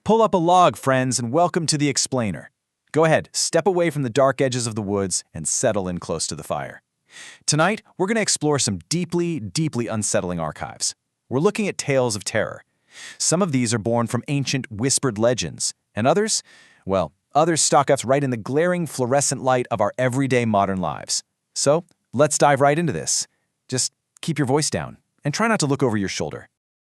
Pull up a log, friends, and welcome to the Explainer. Go ahead, step away from the dark edges of the woods and settle in close to the fire. Tonight, we're going to explore some deeply, deeply unsettling archives. We're looking at tales of terror. Some of these are born from ancient whispered legends, and others, well, others stalk us right in the glaring fluorescent light of our everyday modern lives. So, let's dive right into this. Just keep your voice down and try not to look over your shoulder.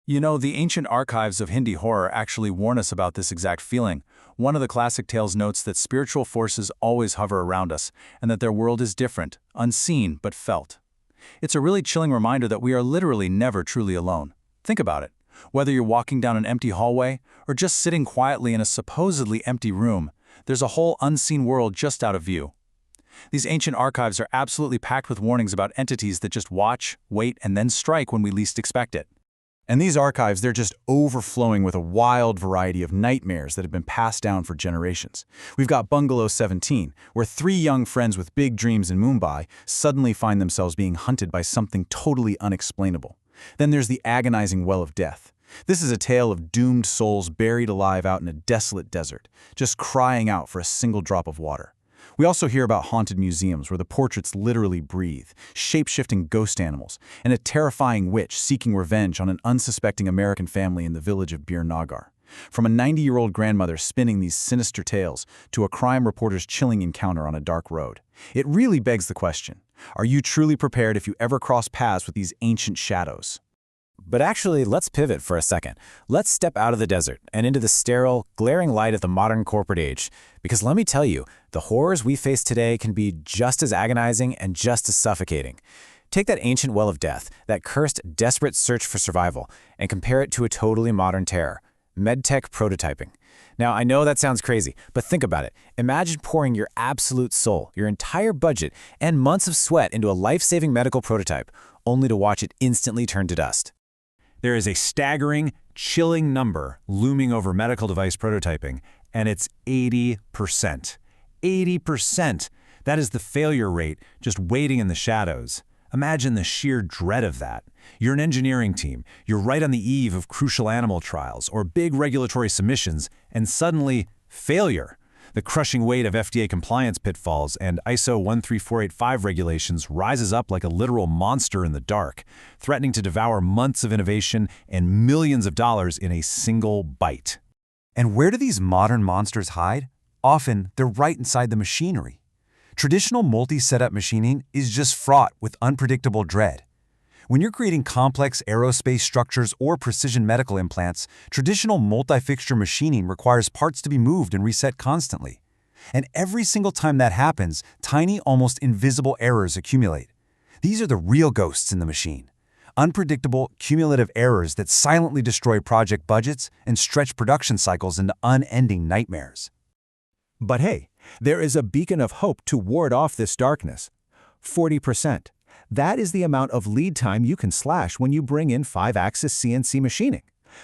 You know, the ancient archives of Hindi horror actually warn us about this exact feeling. One of the classic tales notes that spiritual forces always hover around us, and that their world is different, unseen but felt. It's a really chilling reminder that we are literally never truly alone. Think about it. Whether you're walking down an empty hallway, or just sitting quietly in a supposedly empty room, there's a whole unseen world just out of view. These ancient archives are absolutely packed with warnings about entities that just watch, wait, and then strike when we least expect it. And these archives, they're just overflowing with a wild variety of nightmares that have been passed down for generations. We've got Bungalow 17, where three young friends with big dreams in Mumbai suddenly find themselves being hunted by something totally unexplainable. Then there's the agonizing Well of Death. This is a tale of doomed souls buried alive out in a desolate desert, just crying out for a single drop of water. We also hear about haunted museums where the portraits literally breathe, shape-shifting ghost animals, and a terrifying witch seeking revenge on an unsuspecting American family in the village of Bir Nagar. From a 90-year-old grandmother spinning these sinister tales to a crime reporter's chilling encounter on a dark road. It really begs the question, are you truly prepared if you ever cross paths with these ancient shadows? But actually, let's pivot for a second. Let's step out of the desert and into the sterile, glaring light of the modern corporate age. Because let me tell you, the horrors we face today can be just as agonizing and just as suffocating. Take that ancient Well of Death, that cursed, desperate search for survival, and compare it to a totally modern terror, medtech prototyping. Now, I know that sounds crazy, but think about it. Imagine pouring your absolute soul, your entire budget, and months of sweat into a life-saving medical prototype, only to watch it instantly turn to dust. There is a staggering, chilling number looming over medical device prototyping, and it's 80%. 80%! That is the failure rate, just waiting in the shadows. Imagine the sheer dread of that. You're an engineering team, you're right on the eve of crucial animal trials or big regulatory submissions, and suddenly, failure. The crushing weight of FDA compliance pitfalls and ISO 13485 regulations rises up like a literal monster in the dark, threatening to devour months of innovation and millions of dollars in a single bite. And where do these modern monsters hide? Often, they're right inside the machinery. Traditional multi-setup machining is just fraught with unpredictable dread. When you're creating complex aerospace structures or precision medical implants, traditional multi-fixture machining requires parts to be moved and reset constantly. And every single time that happens, tiny, almost invisible errors accumulate. These are the real ghosts in the machine. Unpredictable, cumulative errors that silently destroy project budgets and stretch production cycles into unending nightmares. But hey, there is a beacon of hope to ward off this darkness. 40%. That is the amount of lead time you can slash when you bring in 5-axis CNC machining.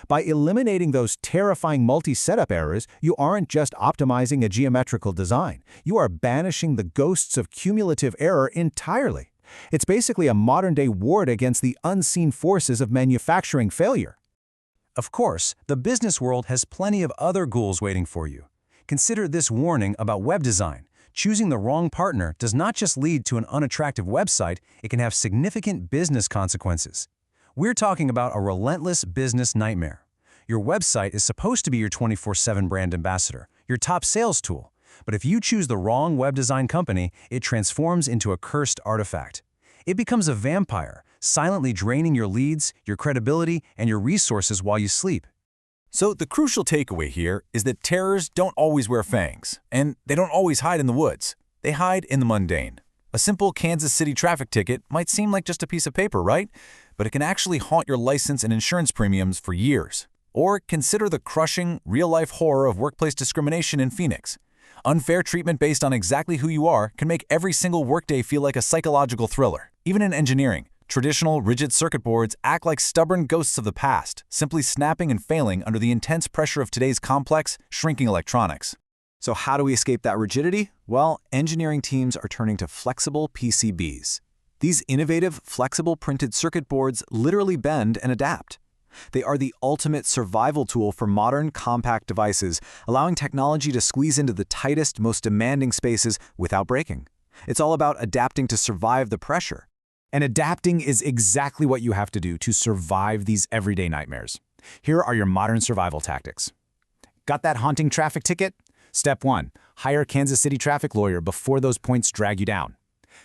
By eliminating those terrifying multi-setup errors, you aren't just optimizing a geometrical design. You are banishing the ghosts of cumulative error entirely. It's basically a modern-day ward against the unseen forces of manufacturing failure. Of course, the business world has plenty of other ghouls waiting for you. Consider this warning about web design. Choosing the wrong partner does not just lead to an unattractive website, it can have significant business consequences. We're talking about a relentless business nightmare. Your website is supposed to be your 24/7 brand ambassador, your top sales tool. But if you choose the wrong web design company, it transforms into a cursed artifact. It becomes a vampire, silently draining your leads, your credibility, and your resources while you sleep. So the crucial takeaway here is that terrors don't always wear fangs, and they don't always hide in the woods. They hide in the mundane. A simple Kansas City traffic ticket might seem like just a piece of paper, right? But it can actually haunt your license and insurance premiums for years. Or consider the crushing, real-life horror of workplace discrimination in Phoenix. Unfair treatment based on exactly who you are can make every single workday feel like a psychological thriller. Even in engineering, traditional, rigid circuit boards act like stubborn ghosts of the past, simply snapping and failing under the intense pressure of today's complex, shrinking electronics. So how do we escape that rigidity? Well, engineering teams are turning to flexible PCBs. These innovative, flexible printed circuit boards literally bend and adapt. They are the ultimate survival tool for modern, compact devices, allowing technology to squeeze into the tightest, most demanding spaces without breaking. It's all about adapting to survive the pressure. And adapting is exactly what you have to do to survive these everyday nightmares. Here are your modern survival tactics. Got that haunting traffic ticket? Step 1. Hire a Kansas City traffic lawyer before those points drag you down.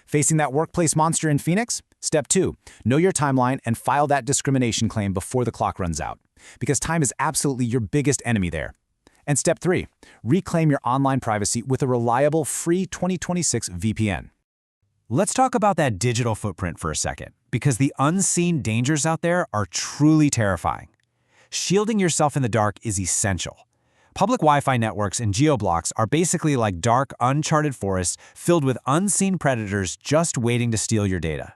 Facing that workplace monster in Phoenix? Step 2. Know your timeline and file that discrimination claim before the clock runs out, because time is absolutely your biggest enemy there. And Step 3. Reclaim your online privacy with a reliable, free 2026 VPN. Let's talk about that digital footprint for a second, because the unseen dangers out there are truly terrifying. Shielding yourself in the dark is essential. Public Wi-Fi networks and geoblocks are basically like dark, uncharted forests filled with unseen predators just waiting to steal your data.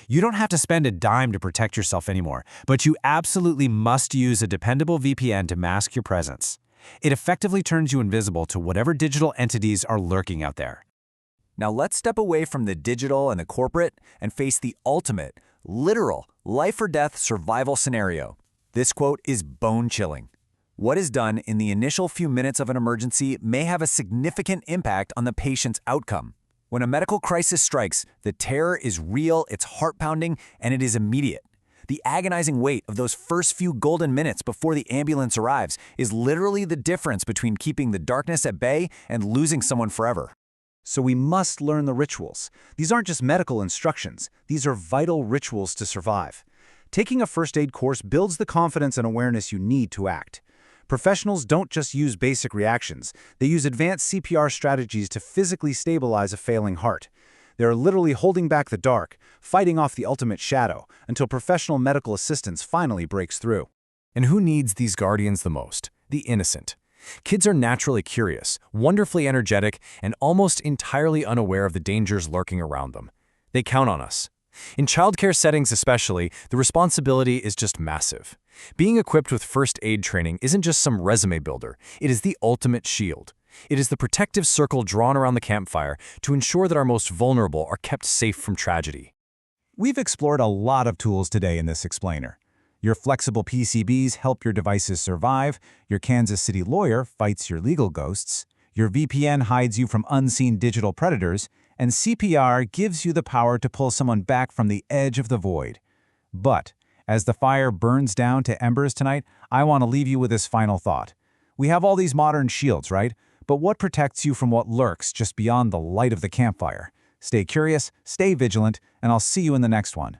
You don't have to spend a dime to protect yourself anymore, but you absolutely must use a dependable VPN to mask your presence. It effectively turns you invisible to whatever digital entities are lurking out there. Now let's step away from the digital and the corporate and face the ultimate, literal, life-or-death survival scenario. This quote is bone-chilling. What is done in the initial few minutes of an emergency may have a significant impact on the patient's outcome. When a medical crisis strikes, the terror is real, it's heart-pounding, and it is immediate. The agonizing wait of those first few golden minutes before the ambulance arrives is literally the difference between keeping the darkness at bay and losing someone forever. So we must learn the rituals. These aren't just medical instructions. These are vital rituals to survive. Taking a first aid course builds the confidence and awareness you need to act. Professionals don't just use basic reactions. They use advanced CPR strategies to physically stabilize a failing heart. They're literally holding back the dark, fighting off the ultimate shadow, until professional medical assistance finally breaks through. And who needs these guardians the most? The innocent. Kids are naturally curious, wonderfully energetic, and almost entirely unaware of the dangers lurking around them. They count on us. In childcare settings especially, the responsibility is just massive. Being equipped with first aid training isn't just some resume builder, it is the ultimate shield. It is the protective circle drawn around the campfire to ensure that our most vulnerable are kept safe from tragedy. We've explored a lot of tools today in this explainer. Your flexible PCBs help your devices survive, your Kansas City lawyer fights your legal ghosts, your VPN hides you from unseen digital predators, and CPR gives you the power to pull someone back from the edge of the void. But as the fire burns down to embers tonight, I want to leave you with this final thought. We have all these modern shields, right? But what protects you from what lurks just beyond the light of the campfire? Stay curious, stay vigilant, and I'll see you in the next one.